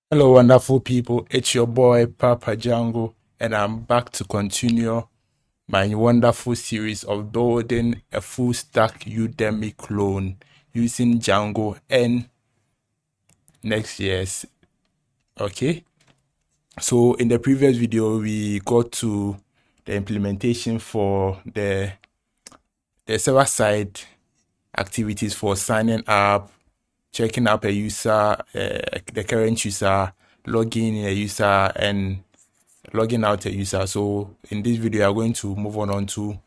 Hello, wonderful people. It's your boy Papa Django, and I'm back to continue my wonderful series of building a full stack Udemy clone using Django and NextJS. Okay, so in the previous video, we got to the implementation for the server-side activities for signing up, checking up a user, the current user, logging in a user, and logging out a user. So in this video, we are going to move on to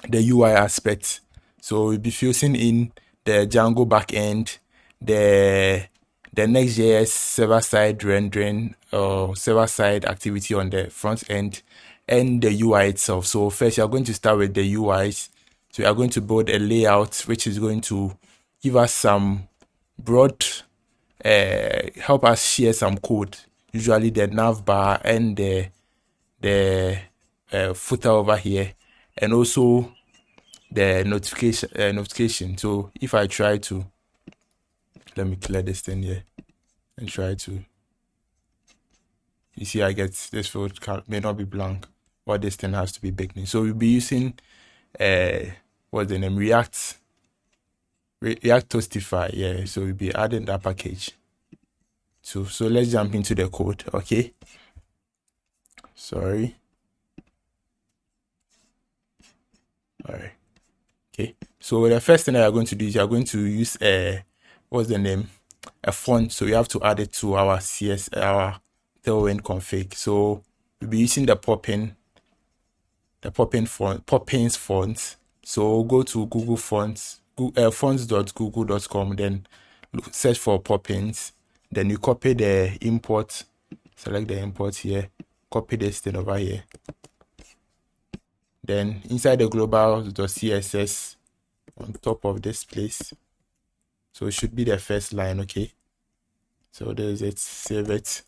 the UI aspect. So we'll be fusing in the Django backend, the NextJS server-side rendering or server-side activity on the front end, and the UI itself. So first, you are going to start with the UIs. So we are going to build a layout which is going to give us some broad, help us share some code. Usually the navbar and the footer over here, and also the notification. So if I try to, let me clear this thing here and try to, you see, I get this field may not be blank, or this thing has to be big. So we'll be using what's the name, React Toastify. Yeah, so we'll be adding that package. So let's jump into the code. Okay, sorry. All right. Okay, so the first thing that you're going to do is you're going to use what's the name, a font. So you have to add it to our Tailwind config. So we'll be using the Poppins font. So go to Google Fonts, fonts.google.com, then search for Poppins. Then you copy the import, select the import here, copy this thing over here. Then inside the global.css on top of this place. So it should be the first line. Okay, so there's it, save it.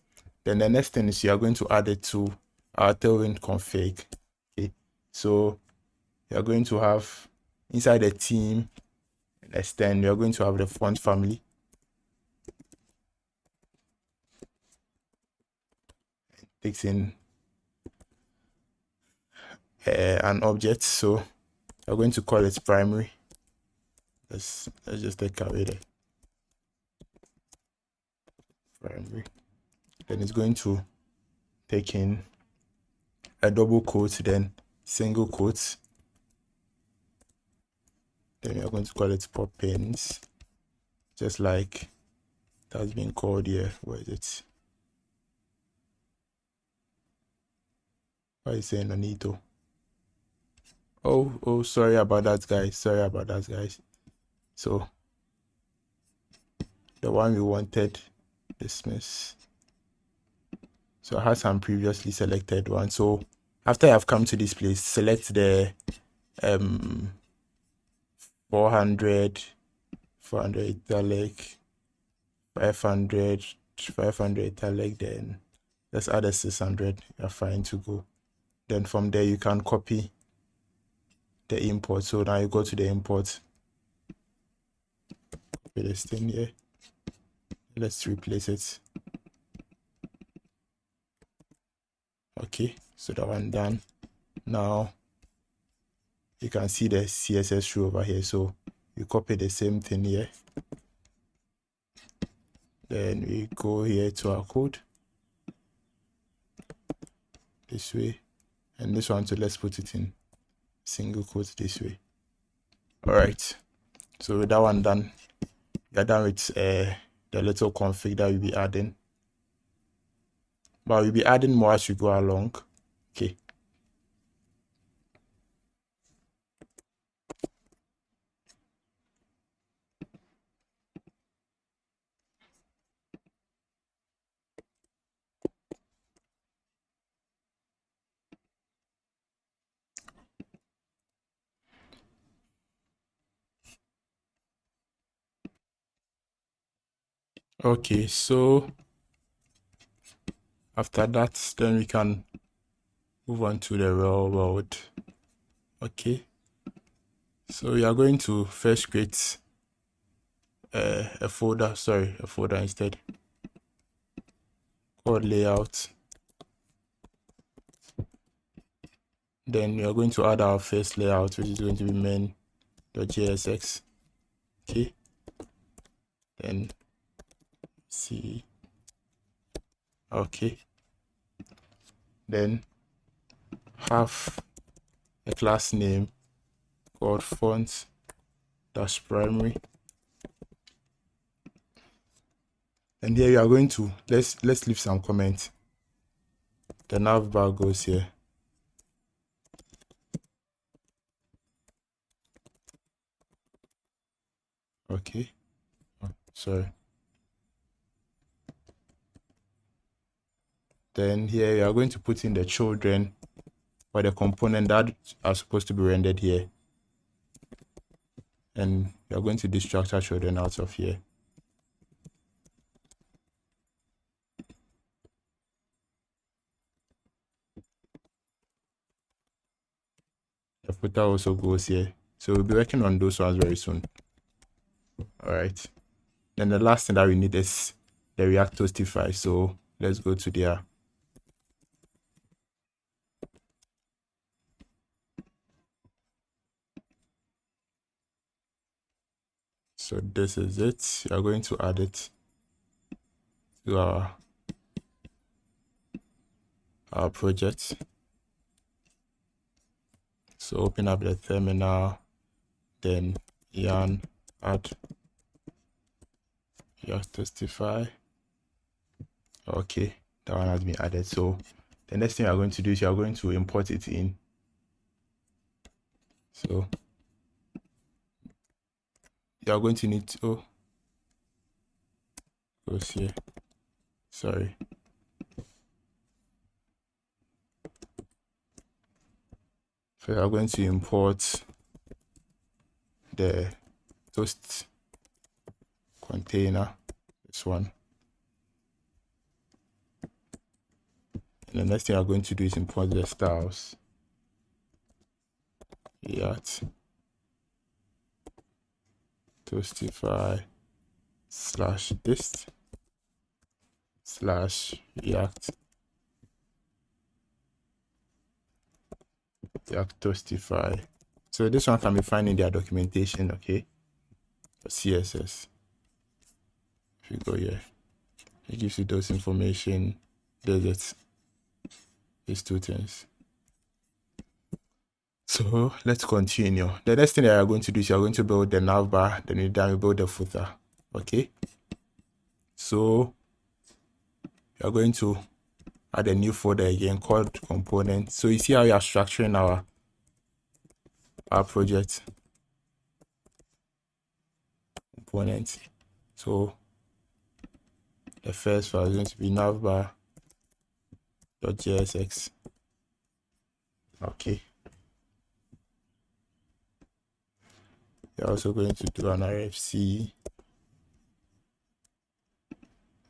Then the next thing is you are going to add it to our Tailwind config. Okay, so you're going to have inside the theme and extend, you're going to have the font family. It takes in an object, so you're going to call it primary. Let's just take away the primary. Then it's going to take in a double quote, then single quotes. Then we are going to call it Poppins, just like that's been called here. Where is it? Why is it Nonito? Oh, sorry about that, guys. Sorry about that, guys. So the one we wanted, dismiss. So I had some previously selected one. So after I've come to this place, select the 400 italic, 500 italic, then let's add a 600. You're fine to go. Then from there you can copy the import. So now you go to the import, copy this thing here, let's replace it. Okay, so that one done. Now you can see the CSS true over here, so you copy the same thing here, then we go here to our code this way, and this one, so let's put it in single quotes this way. All right, so with that one done, you're done with the little config that we'll be adding, but we'll be adding more as we go along. Okay, okay, so after that, then we can move on to the real world. Okay, so we are going to first create a folder instead. called layout. Then we are going to add our first layout, which is going to be main.jsx. Okay. Then see. Okay. Then have a class name called font-primary. And here you are going to let's leave some comments. The navbar goes here. Okay. Oh, sorry. Then here you are going to put in the children or the component that are supposed to be rendered here. And you are going to destructure children out of here. The footer also goes here. So we'll be working on those ones very soon. All right. Then the last thing that we need is the React Toastify. So let's go to there. So this is it. You are going to add it to our project. So open up the terminal, then yarn add React Toastify. Okay, that one has been added. So the next thing you are going to do is you are going to import it in. So you are going to need to goes here. Sorry. So you are going to import the toast container, this one. And the next thing you are going to do is import the styles. React Toastify /dist /React Toastify. So this one can be found in their documentation, okay? For CSS. If you go here, it gives you those information. There's it. These two things. So let's continue. The next thing that you're going to do is you're going to build the navbar, then you build the footer. Okay. So you're going to add a new folder again called component. So you see how you are structuring our project component. So the first file is going to be navbar.jsx. Okay. You're also going to do an RFC.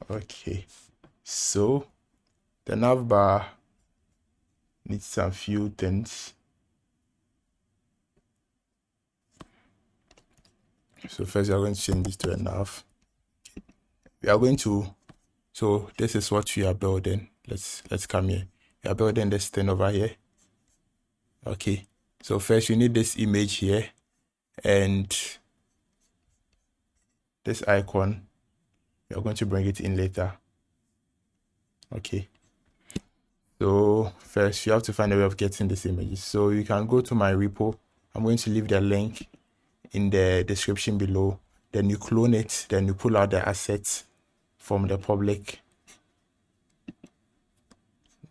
Okay. So the navbar needs some few things. So first, we are going to change this to a nav. We are going to. So this is what we are building. Let's come here. We are building this thing over here. Okay. So first, you need this image here, and this icon. We are going to bring it in later. Okay. So first, you have to find a way of getting this image. So you can go to my repo. I'm going to leave the link in the description below. Then you clone it. Then you pull out the assets from the public.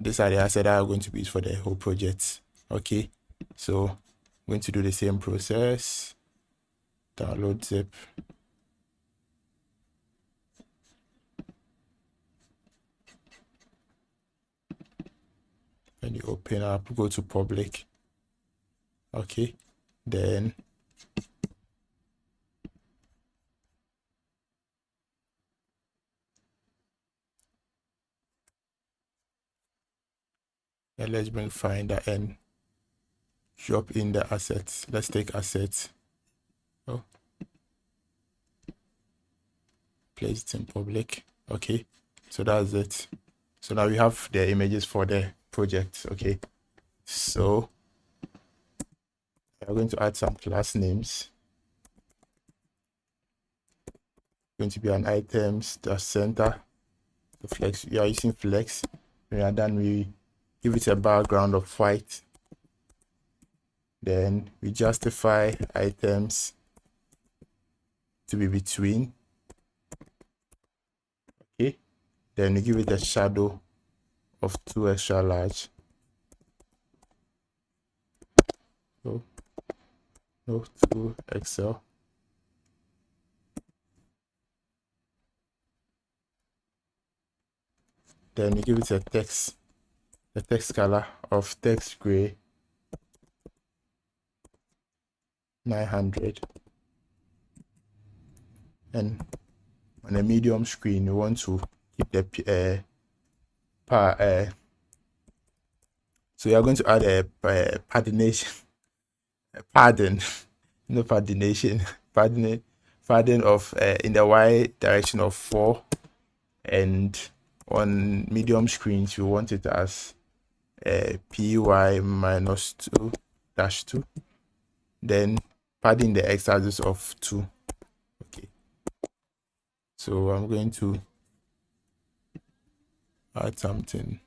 These are the assets that are going to be used for the whole project. Okay. So I'm going to do the same process. Download zip. When you open up, go to public. Okay. Then let's bring finder and drop in the assets. Let's take assets. Oh. Place it in public. Okay. So that's it. So now we have the images for the project. Okay, so we're going to add some class names. Going to be an items, the center, the flex. We are using flex. When we are done, we give it a background of white. Then we justify items to be between. Okay, then we give it a shadow of 2 extra large. So no 2 XL. Then we give it a text color of text gray 900. And on a medium screen, we want to keep the so we are going to add a paddination, padding, no paddination, padding of in the y direction of 4, and on medium screens we want it as py minus 2 dash 2, then padding the x-axis of 2. Okay, so I'm going to add something.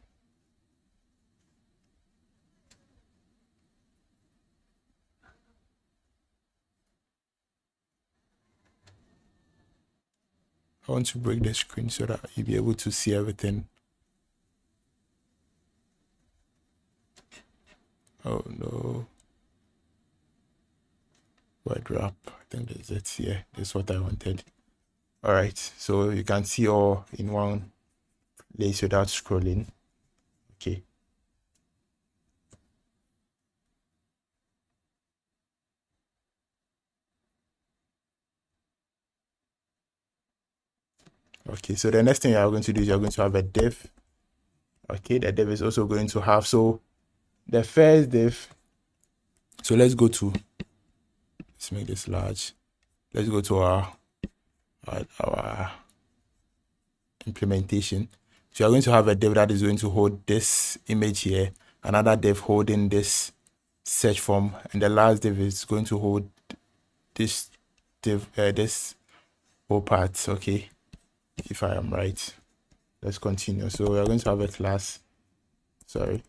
I want to break the screen so that you'll be able to see everything. Oh no. Word wrap. I think that's it. Yeah, that's what I wanted. All right, so you can see all in one place without scrolling. Okay. Okay, so the next thing you're going to do is you're going to have a div. Okay, the div is also going to have, so the first div, so let's make this large. Let's go to our implementation. So you're going to have a div that is going to hold this image here, another div holding this search form, and the last div is going to hold this div, this whole part. Okay, if I am right. Let's continue. So we're going to have a class. Sorry.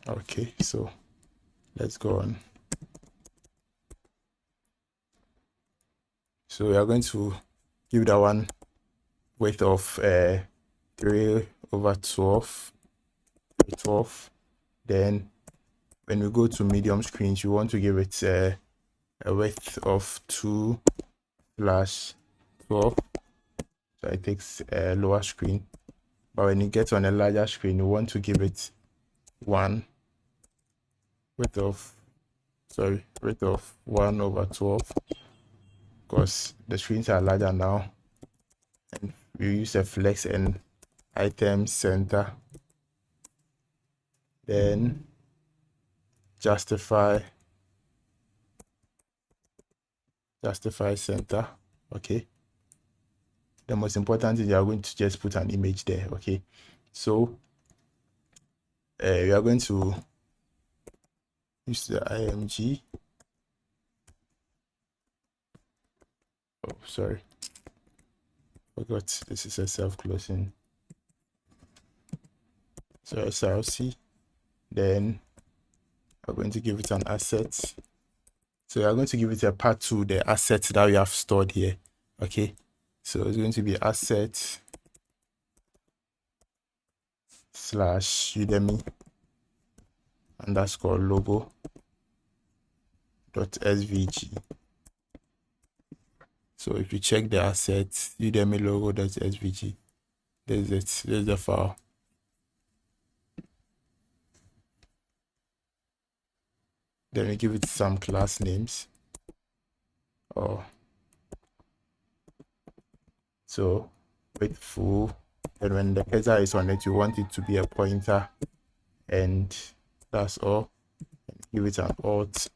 Okay, so let's go on. So we are going to give that one width of 3/12. Then when we go to medium screens, you want to give it a width of 2/12. So it takes a lower screen. But when you get on a larger screen, you want to give it 1 width of 1/12, because the screens are larger now. And we use a flex and item center, then justify center. Okay, the most important is you are going to just put an image there. Okay, so we are going to use the img. Oh, sorry, forgot this is a self-closing. So src, then we're going to give it an asset. So we are going to give it a path to the asset that we have stored here. Okay, so it's going to be asset / Udemy _ logo .svg. So if you check the asset Udemy logo .svg, there's it. There's the file. Then we give it some class names. So with full, and when the cursor is on it, you want it to be a pointer and that's all. Give it an alt,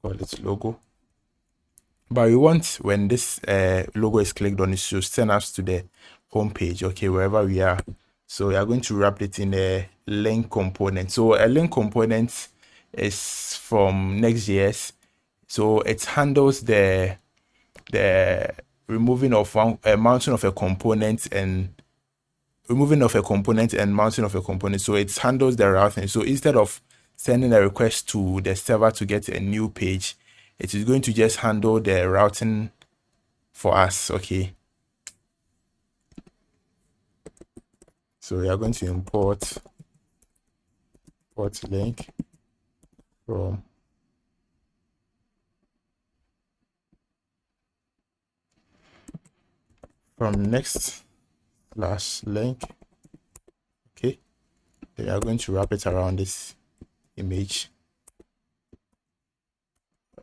call it logo. But we want, when this logo is clicked on, it should send us to the home page, okay, wherever we are. So we are going to wrap it in a link component. So a link component is from NextJS. So it handles the removing of mounting of a component and mounting of a component. So it handles the routing. So instead of sending a request to the server to get a new page, it is going to just handle the routing for us. Okay. So we are going to import link from next/link. Okay. Then we are going to wrap it around this image.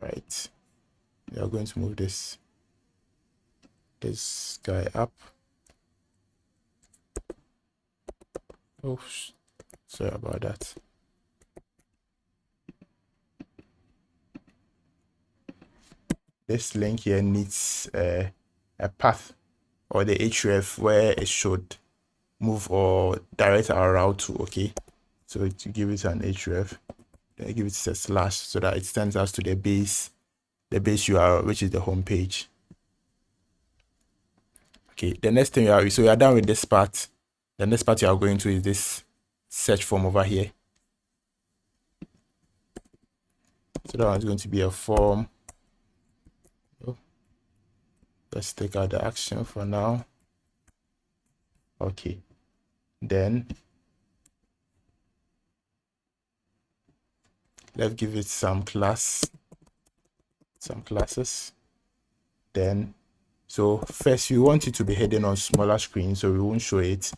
Right. We are going to move this guy up. Oh, sorry about that. This link here needs a path or the href where it should move or direct our route to. Okay, so to give it an href, then give it a slash so that it sends us to the base URL, which is the home page. Okay, the next thing so we are done with this part. The next part you are going to is this search form over here. So that one's going to be a form. Oh, let's take out the action for now. Okay, then let's give it some classes. Then, so first we want it to be hidden on smaller screens, so we won't show it.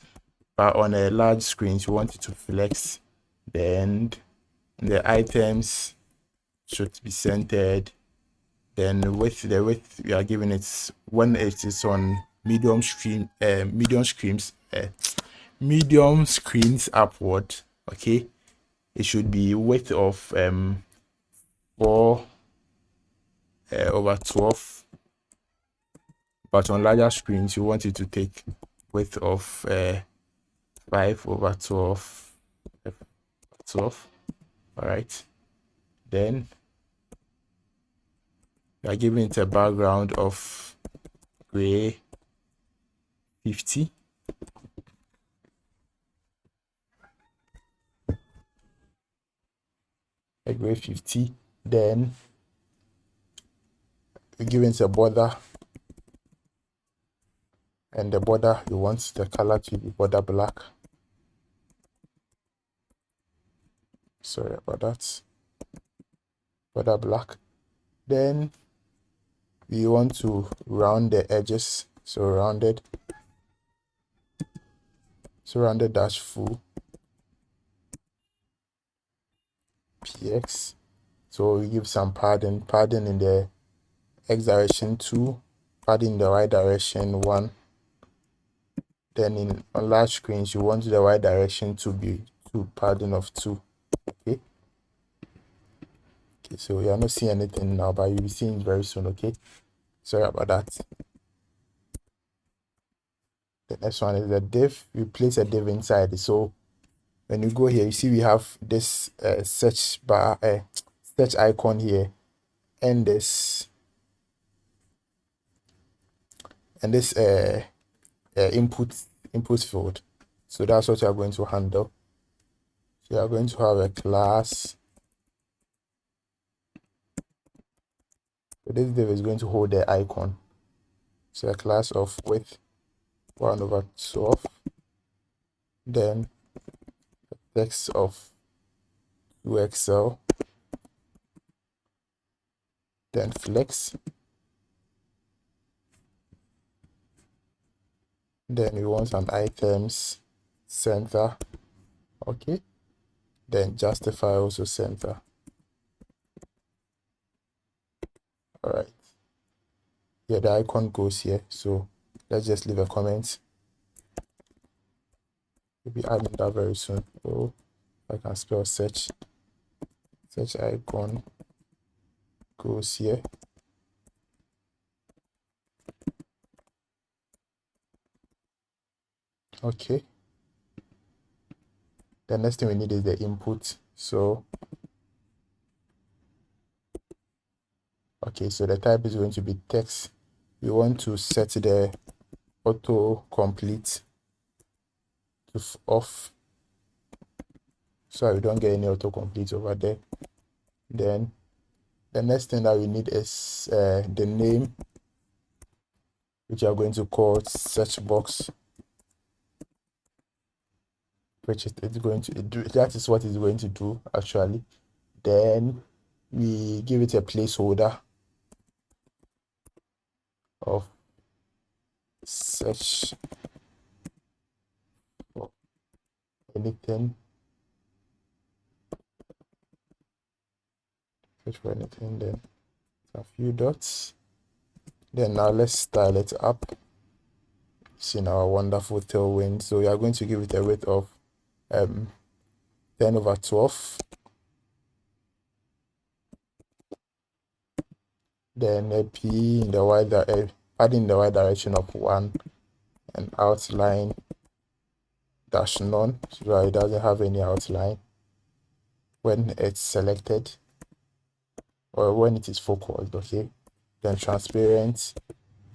But on a large screen, you want it to flex. Then the items should be centered. Then the width we are giving it when it is on medium screens upward. Okay, it should be width of 4/12. But on larger screens, you want it to take width of 5/12. All right. Then we are giving it a background of gray 50. A gray 50. Then we're giving it a border. And the border, you want the color to be border black. Sorry about that. Border black. Then we want to round the edges. So rounded dash full px. So we give some padding in the x direction 2, padding in the y direction 1. Then on large screens, you want the y direction to be 2, padding of 2. Okay. Okay, so you are not seeing anything now, but you'll be seeing it very soon. Okay. Sorry about that. The next one is the div. We place a div inside. So when you go here, you see we have this search bar, search icon here, and this input field. So that's what you are going to handle. So you are going to have a class. So this div is going to hold the icon. So a class of width 1/12. Then a text of 2xl. Then flex. Then we want an items center. Okay. Then justify also center. All right. Yeah, the icon goes here. So let's just leave a comment. We'll be adding that very soon. Oh, I can spell search icon goes here. Okay, the next thing we need is the input. So okay, so the type is going to be text. We want to set the auto complete to off so we don't get any autocomplete over there. Then the next thing that we need is the name, which are going to call search box, which is it's going to do. That is what it's going to do actually. Then we give it a placeholder of search for anything. Search for anything. Then a few dots. Then now let's style it up. In our wonderful Tailwind. So we are going to give it a width of 10/12. Then a P in the y adding the y direction of 1 and outline dash none, so that it doesn't have any outline when it's selected or when it is focused. Okay, then transparent,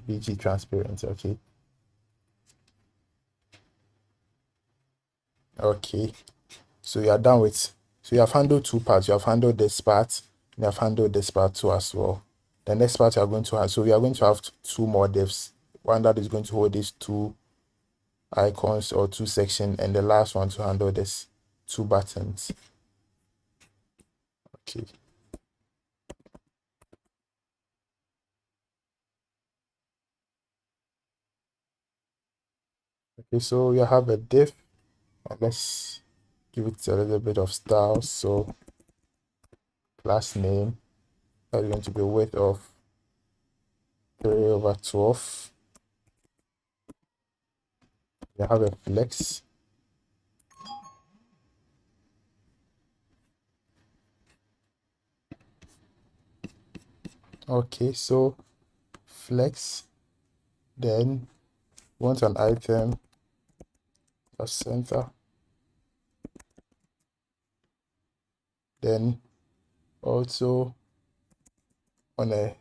BG transparent. Okay, so you are done with. So you have handled two parts. You have handled this part, and you have handled this part too as well. The next part you are going to have. So we are going to have two more divs. One that is going to hold these two icons or two sections, and the last one to handle this two buttons. Okay. Okay, so you have a div. Let's give it a little bit of style. So class name, that's going to be width of 3/12. You have a flex. Okay, so flex, then want an item, a center, then also on a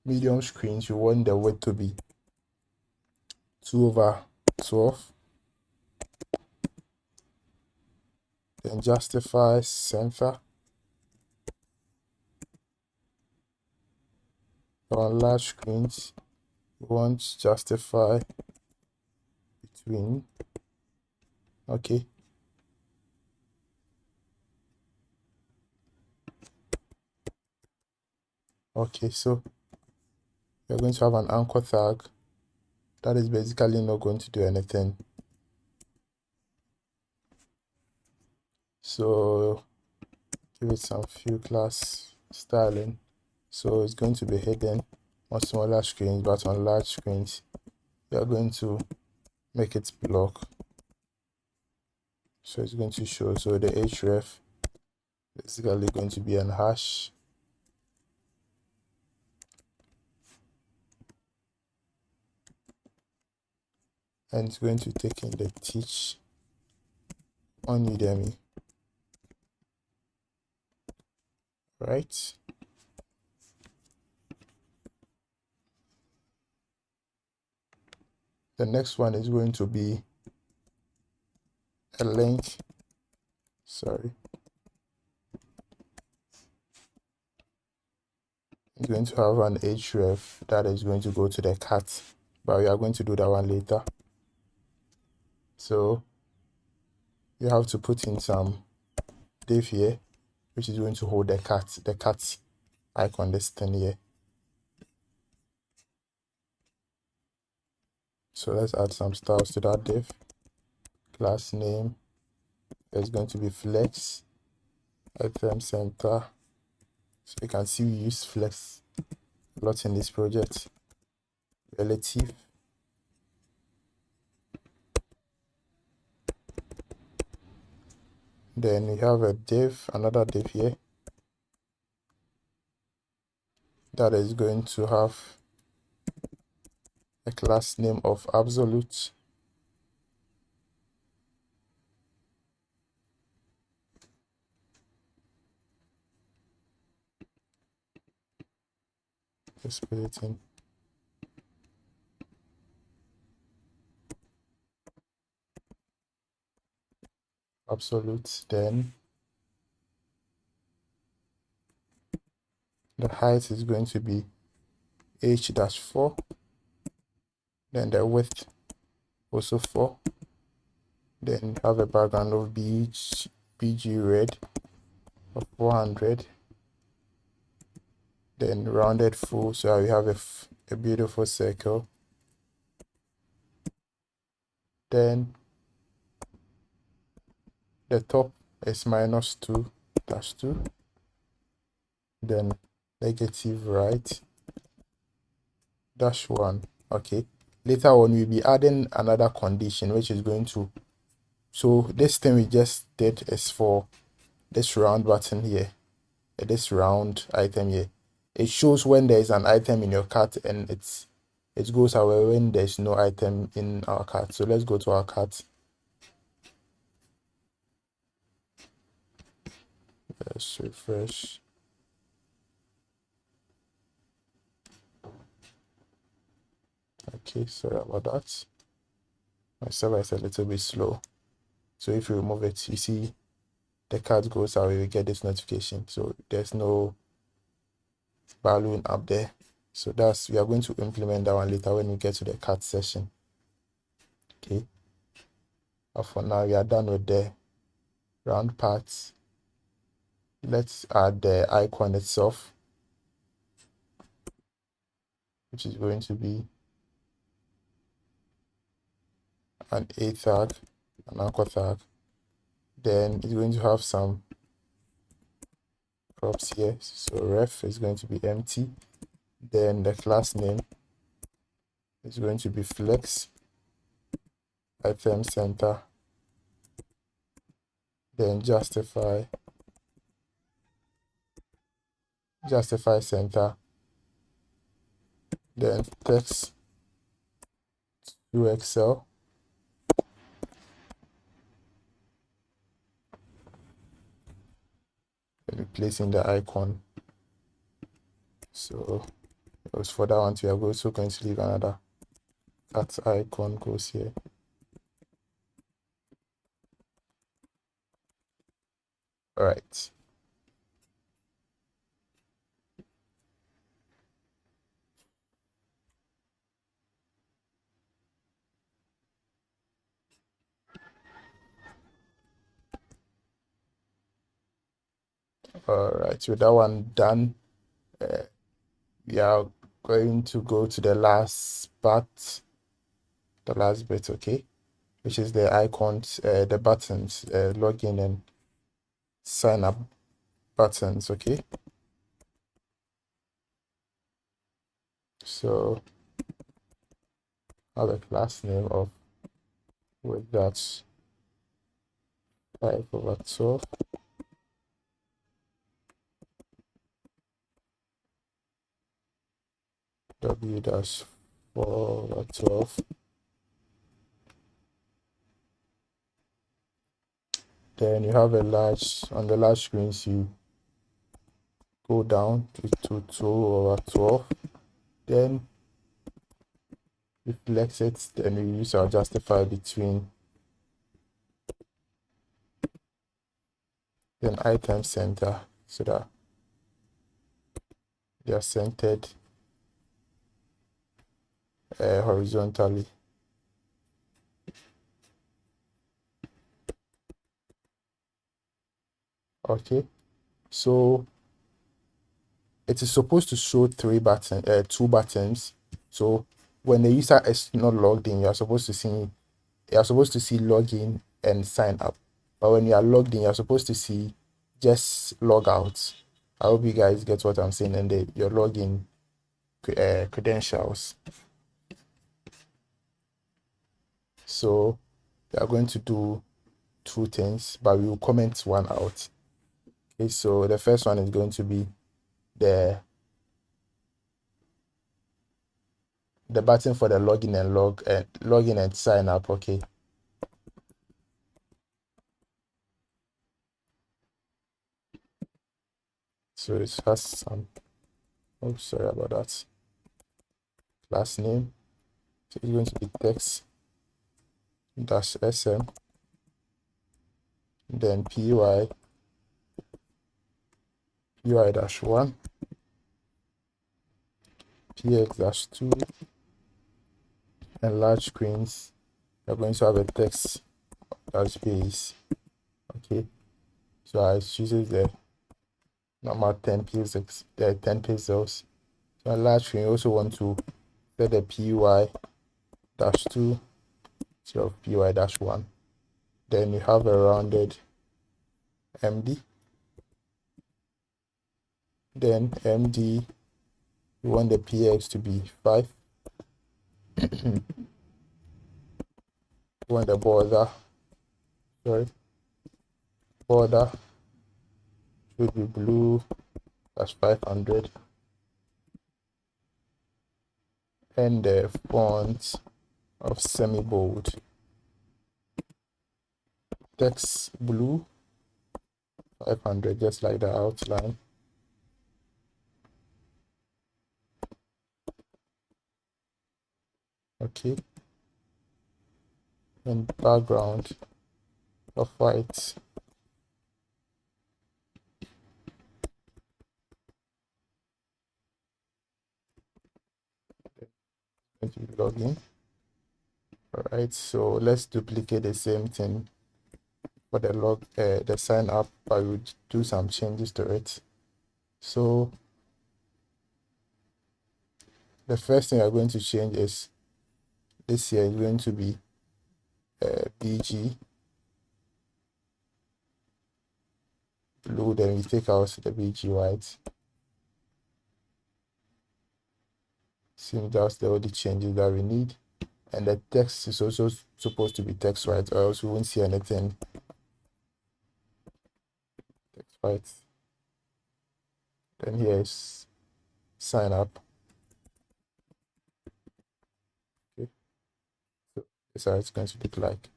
medium screen you want the width to be 2/12. Then justify center. On large screens you want justify between. Okay, so you're going to have an anchor tag that is basically not going to do anything. So give it some few class styling. So it's going to be hidden on smaller screens, but on large screens we are going to make it block. So it's going to show. So the href basically going to be an hash. And it's going to take in the teach on Udemy. Right? The next one is going to be a link. Sorry. It's going to have an href that is going to go to the cat, but we are going to do that one later. So you have to put in some div here, which is going to hold the cat icon, this thing here. So let's add some styles to that div. Class name is going to be flex, item center. So you can see we use flex a lot in this project. Relative. Then we have a div, another div here that is going to have a class name of absolute. Just put it in. Absolute. Then the height is going to be h-4. Then the width also 4. Then have a background of BG red of 400. Then rounded full, so we have a beautiful circle. Then the top is -2 -2. Then negative right -1. Okay, later on we'll be adding another condition which is going to, so this thing we just did is for this round button here, this round item here. It shows when there is an item in your cart, and it goes away when there's no item in our cart. So let's go to our cart. Let's refresh. Okay, sorry about that. My server is a little bit slow. So if you remove it, you see the card goes away, we get this notification. So there's no balloon up there. So we are going to implement that one later when we get to the card session. Okay. But for now, we are done with the round parts. Let's add the icon itself, which is going to be an A tag, an anchor tag. Then it's going to have some props here. So ref is going to be empty. Then the class name is going to be flex item center. Then justify center. Then text to Excel. And replacing the icon. So for that one, we are also going to leave another cat icon goes here. All right. All right, with that one done, we are going to go to the last part, okay, which is the icons, the buttons, login and sign up buttons, okay. So have a class name of with that 5/12. W-4/12. Then you have on the large screens, you go down to 2/12. Then we flex it, then we use our justify between. Then item center, so that they are centered horizontally. Okay, so it is supposed to show two buttons. So when the user is not logged in, you are supposed to see login and sign up. But when you are logged in, you're supposed to see just log out. I hope you guys get what I'm saying, and your login credentials. So we are going to do two things, but we will comment one out. Okay, so the first one is going to be the button for the login and sign up. Okay, so it has some, oh sorry about that, class name. So it's going to be text -sm, then py -1, px-2, and large screens. You're going to have a text space. Okay, so I chooses the normal 10 pixels, 10 pixels. So a large screen, you also want to set the py-2 instead of py-1. Then you have a rounded MD. Then MD, you want the px to be 5. You want the border should be blue, that's 500. And the font of semi-bold, text blue, 500, just like the outline. Okay, and background of white. Going to be login. All right, so let's duplicate the same thing for the sign up, but we'll do some changes to it. So the first thing we're going to change is this here is going to be BG blue, then we take out the BG white. See, that's the only changes that we need. And the text is also supposed to be text white, or else we won't see anything. Text white. Then here is sign up. Okay, so this is how it's going to look like.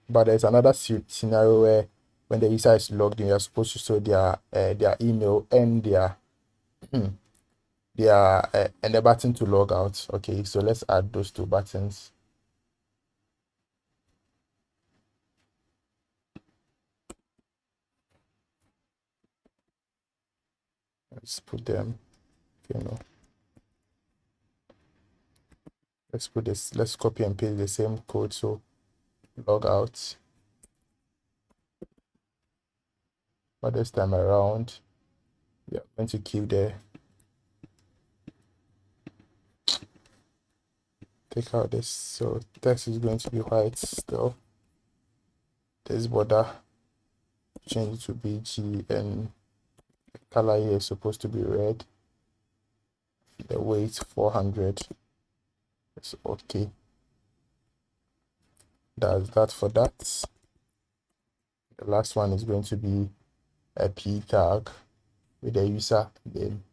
But there's another scenario where when the user is logged in, you're supposed to show their email and their and the button to log out. Okay, so let's add those two buttons. Let's put them, let's put this, let's copy and paste the same code. So log out, but this time around we are going to keep take out this, so text is going to be white still. This border change to BG, and the color here is supposed to be red. The weight 400. It's okay. That's that for that. The last one is going to be a p tag with the user name.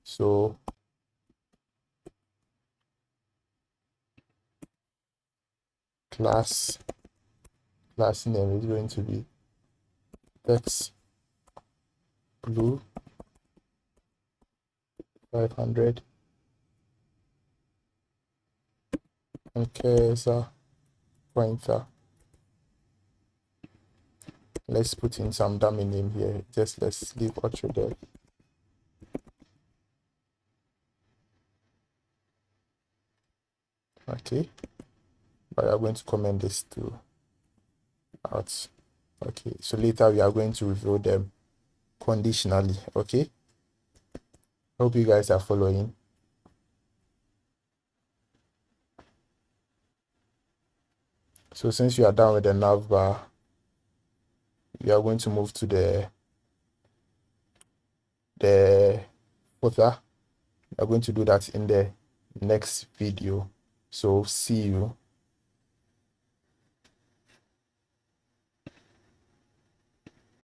So class name is going to be text blue 500, and cursor pointer. Let's put in some dummy name here. Just let's leave Ultra there. Okay, but we are going to comment this to out. Okay, so later we are going to reveal them conditionally. Okay, hope you guys are following. So since you are done with the navbar, we are going to move to the footer. We are going to do that in the next video. So see you